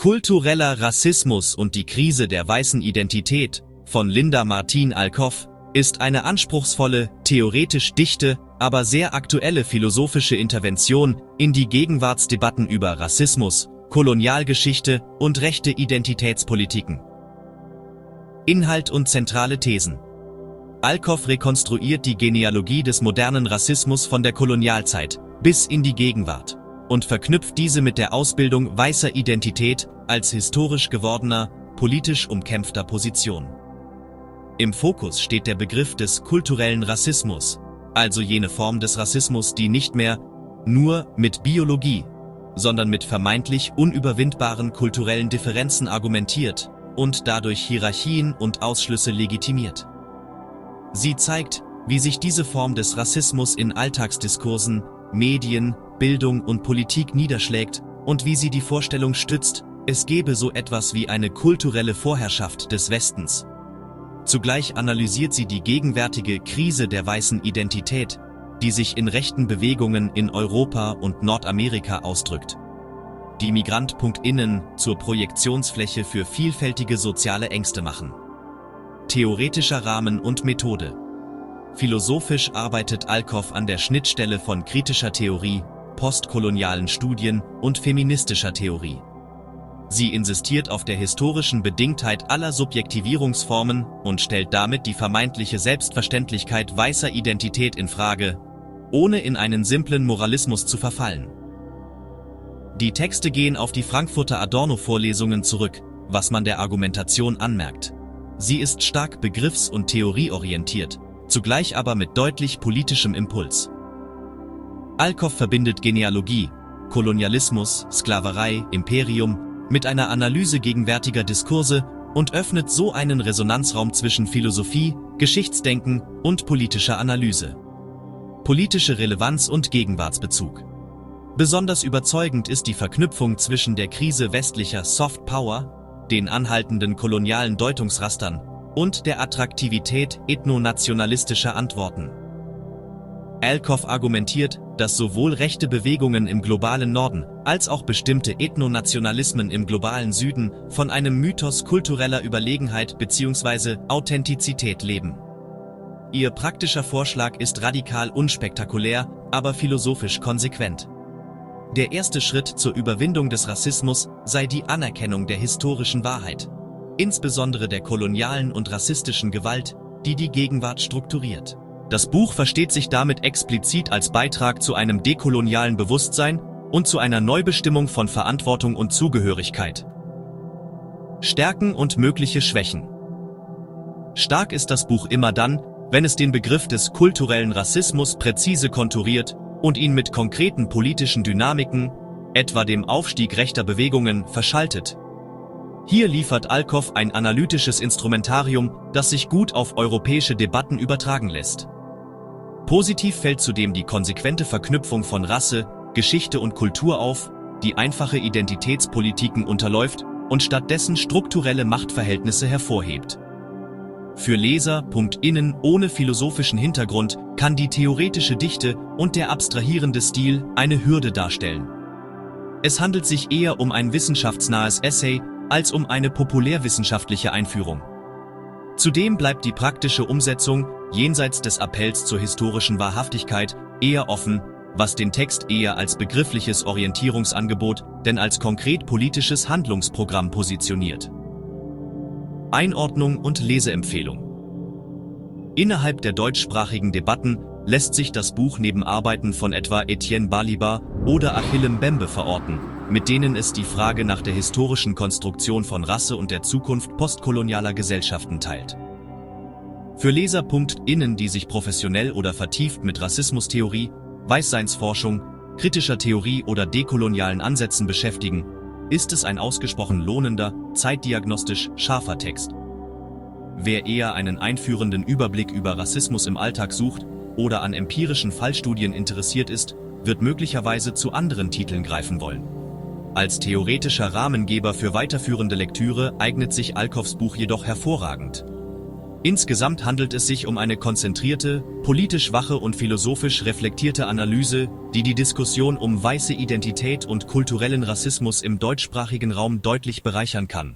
Kultureller Rassismus und die Krise der weißen Identität von Linda Martin Alcoff ist eine anspruchsvolle, theoretisch dichte, aber sehr aktuelle philosophische Intervention in die Gegenwartsdebatten über Rassismus, Kolonialgeschichte und rechte Identitätspolitiken. Inhalt und zentrale Thesen. Alcoff rekonstruiert die Genealogie des modernen Rassismus von der Kolonialzeit bis in die Gegenwart und verknüpft diese mit der Ausbildung weißer Identität als historisch gewordener, politisch umkämpfter Position. Im Fokus steht der Begriff des kulturellen Rassismus, also jene Form des Rassismus, die nicht mehr nur mit Biologie, sondern mit vermeintlich unüberwindbaren kulturellen Differenzen argumentiert und dadurch Hierarchien und Ausschlüsse legitimiert. Sie zeigt, wie sich diese Form des Rassismus in Alltagsdiskursen, Medien, Bildung und Politik niederschlägt und wie sie die Vorstellung stützt, es gebe so etwas wie eine kulturelle Vorherrschaft des Westens. Zugleich analysiert sie die gegenwärtige Krise der weißen Identität, die sich in rechten Bewegungen in Europa und Nordamerika ausdrückt. Die MigrantInnen zur Projektionsfläche für vielfältige soziale Ängste machen. Theoretischer Rahmen und Methode. Philosophisch arbeitet Alcoff an der Schnittstelle von kritischer Theorie, postkolonialen Studien und feministischer Theorie. Sie insistiert auf der historischen Bedingtheit aller Subjektivierungsformen und stellt damit die vermeintliche Selbstverständlichkeit weißer Identität in Frage, ohne in einen simplen Moralismus zu verfallen. Die Texte gehen auf die Frankfurter Adorno-Vorlesungen zurück, was man der Argumentation anmerkt. Sie ist stark begriffs- und theorieorientiert, zugleich aber mit deutlich politischem Impuls. Alcoff verbindet Genealogie, Kolonialismus, Sklaverei, Imperium mit einer Analyse gegenwärtiger Diskurse und öffnet so einen Resonanzraum zwischen Philosophie, Geschichtsdenken und politischer Analyse. Politische Relevanz und Gegenwartsbezug. Besonders überzeugend ist die Verknüpfung zwischen der Krise westlicher Soft Power, den anhaltenden kolonialen Deutungsrastern und der Attraktivität ethnonationalistischer Antworten. Alcoff argumentiert, dass sowohl rechte Bewegungen im globalen Norden als auch bestimmte Ethnonationalismen im globalen Süden von einem Mythos kultureller Überlegenheit bzw. Authentizität leben. Ihr praktischer Vorschlag ist radikal unspektakulär, aber philosophisch konsequent. Der erste Schritt zur Überwindung des Rassismus sei die Anerkennung der historischen Wahrheit, insbesondere der kolonialen und rassistischen Gewalt, die die Gegenwart strukturiert. Das Buch versteht sich damit explizit als Beitrag zu einem dekolonialen Bewusstsein und zu einer Neubestimmung von Verantwortung und Zugehörigkeit. Stärken und mögliche Schwächen. Stark ist das Buch immer dann, wenn es den Begriff des kulturellen Rassismus präzise konturiert und ihn mit konkreten politischen Dynamiken, etwa dem Aufstieg rechter Bewegungen, verschaltet. Hier liefert Alcoff ein analytisches Instrumentarium, das sich gut auf europäische Debatten übertragen lässt. Positiv fällt zudem die konsequente Verknüpfung von Rasse, Geschichte und Kultur auf, die einfache Identitätspolitiken unterläuft und stattdessen strukturelle Machtverhältnisse hervorhebt. Für LeserInnen ohne philosophischen Hintergrund kann die theoretische Dichte und der abstrahierende Stil eine Hürde darstellen. Es handelt sich eher um ein wissenschaftsnahes Essay als um eine populärwissenschaftliche Einführung. Zudem bleibt die praktische Umsetzung, jenseits des Appells zur historischen Wahrhaftigkeit, eher offen, was den Text eher als begriffliches Orientierungsangebot denn als konkret politisches Handlungsprogramm positioniert. Einordnung und Leseempfehlung. Innerhalb der deutschsprachigen Debatten lässt sich das Buch neben Arbeiten von etwa Etienne Balibar oder Achille Mbembe verorten, mit denen es die Frage nach der historischen Konstruktion von Rasse und der Zukunft postkolonialer Gesellschaften teilt. Für LeserInnen, die sich professionell oder vertieft mit Rassismustheorie, Weißseinsforschung, kritischer Theorie oder dekolonialen Ansätzen beschäftigen, ist es ein ausgesprochen lohnender, zeitdiagnostisch scharfer Text. Wer eher einen einführenden Überblick über Rassismus im Alltag sucht oder an empirischen Fallstudien interessiert ist, wird möglicherweise zu anderen Titeln greifen wollen. Als theoretischer Rahmengeber für weiterführende Lektüre eignet sich Alcoffs Buch jedoch hervorragend. Insgesamt handelt es sich um eine konzentrierte, politisch wache und philosophisch reflektierte Analyse, die die Diskussion um weiße Identität und kulturellen Rassismus im deutschsprachigen Raum deutlich bereichern kann.